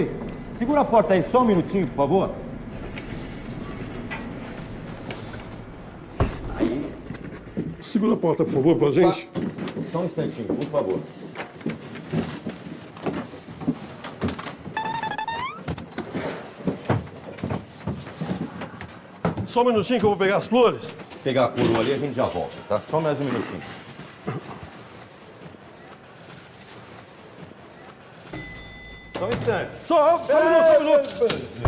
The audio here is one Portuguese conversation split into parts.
Rui, segura a porta aí só um minutinho, por favor. Aí. Segura a porta, por favor, pra gente. Só um instantinho, por favor. Só um minutinho que eu vou pegar as flores. Pegar a coroa ali, a gente já volta, tá? Só mais um minutinho. Só um instante. Só um minuto.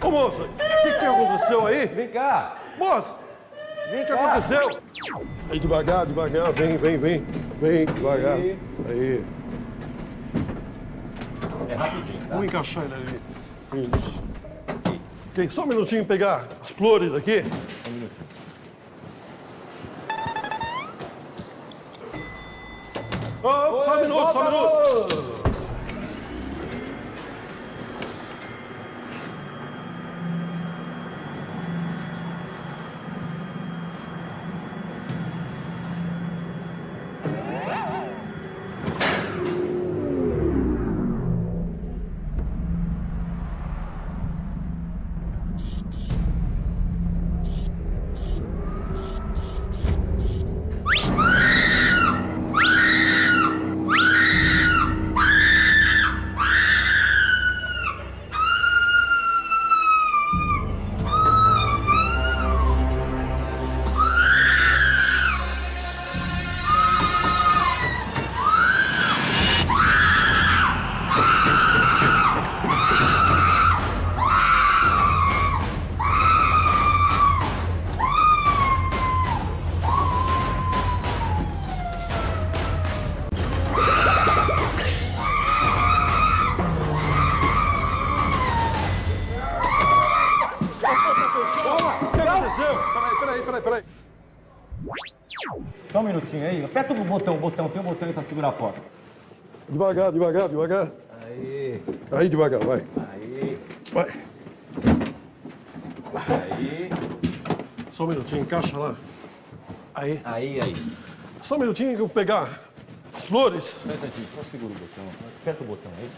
Ô, moça, o que aconteceu aí? Vem cá. Moça, Vem o que cá. aconteceu? Aí, devagar, devagar. Vem, devagar. Aí. É rapidinho, tá? Vamos encaixar ele ali. Isso. Ok, só um minutinho pegar as flores aqui. Um minutinho. Oh, só um minuto. Peraí. Só um minutinho aí. Aperta o botão. Tem um botão aí pra segurar a porta. Devagar. Aí. Aí, devagar, vai. Aí. Vai. Aí. Só um minutinho, encaixa lá. Aí. Aí. Só um minutinho que eu vou pegar as flores. Só um instantinho. Só segura o botão. Aperta o botão aí.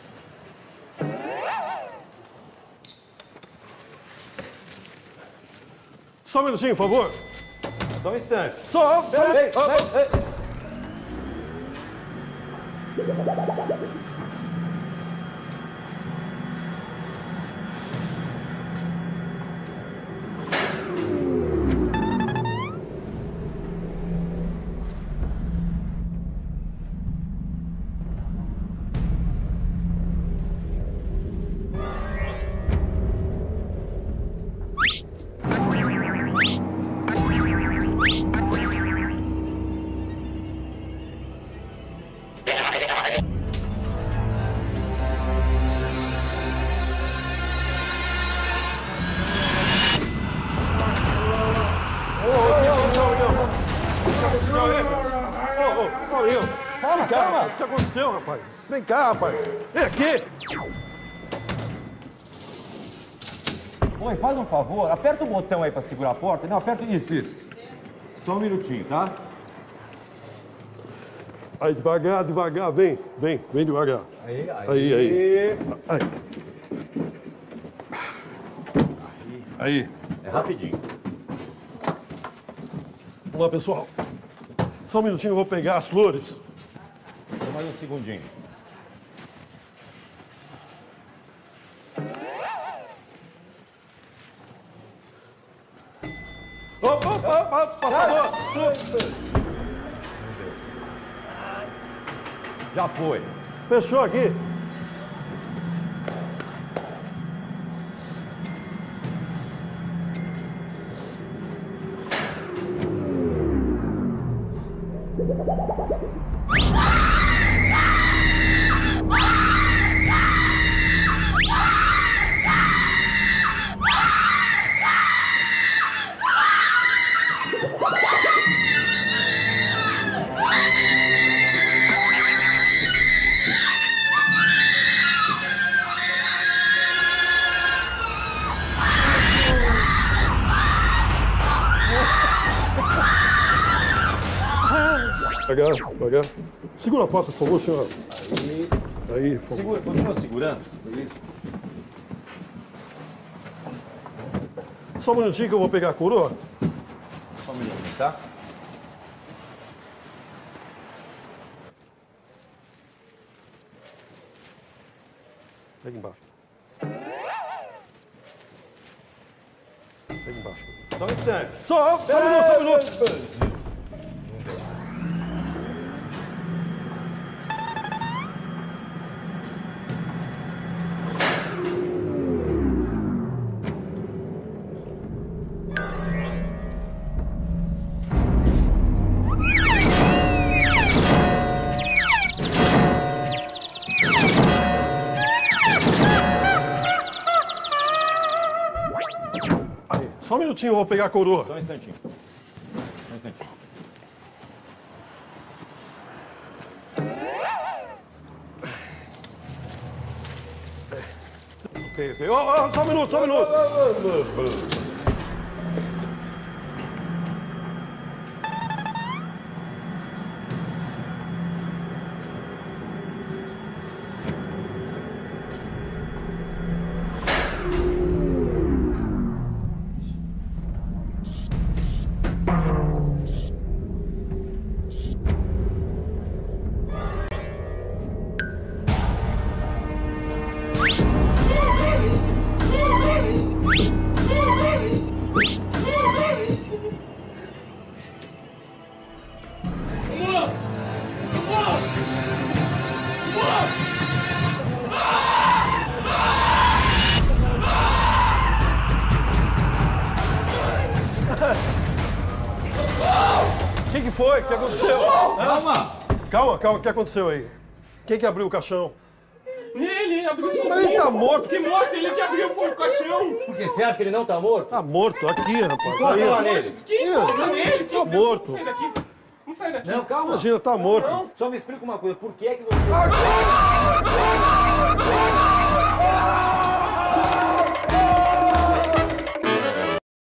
Só um minutinho, por favor. Só um instante. Só um Ei. Calma. O que aconteceu, rapaz? Vem cá, rapaz. Vem aqui. Oi, faz um favor. Aperta o botão aí pra segurar a porta. Não, aperta isso. Só um minutinho, tá? Aí, devagar. Vem devagar. Aí. É rapidinho. Vamos lá, pessoal. Só um minutinho, eu vou pegar as flores. Só mais um segundinho. Opa, passador! Já foi. Fechou aqui. Devagar. Segura a porta, por favor, senhor. Aí, por favor. Segura, continua segurando. Isso. Só um minutinho que eu vou pegar a coroa. Só um minutinho, tá? Pega embaixo. Pega embaixo. Só um instante. Só um minuto. Só um minutinho, eu vou pegar a coroa. Só um instantinho. Só um instantinho. Ok. Só um minuto. O que foi? O que aconteceu? Calma, o que aconteceu aí? Quem que abriu o caixão? Ele abriu sozinho. Mas ele tá morto. Que morto? Ele que abriu o caixão. Por que? Você acha que ele não tá morto? Tá morto, aqui, rapaz. Encosta Aí, lá ó. nele. Quem encosta nele? Tá morto. Não sai daqui. Não sai daqui. Não, calma. Imagina, tá morto. Só me explica uma coisa. Por que é que você...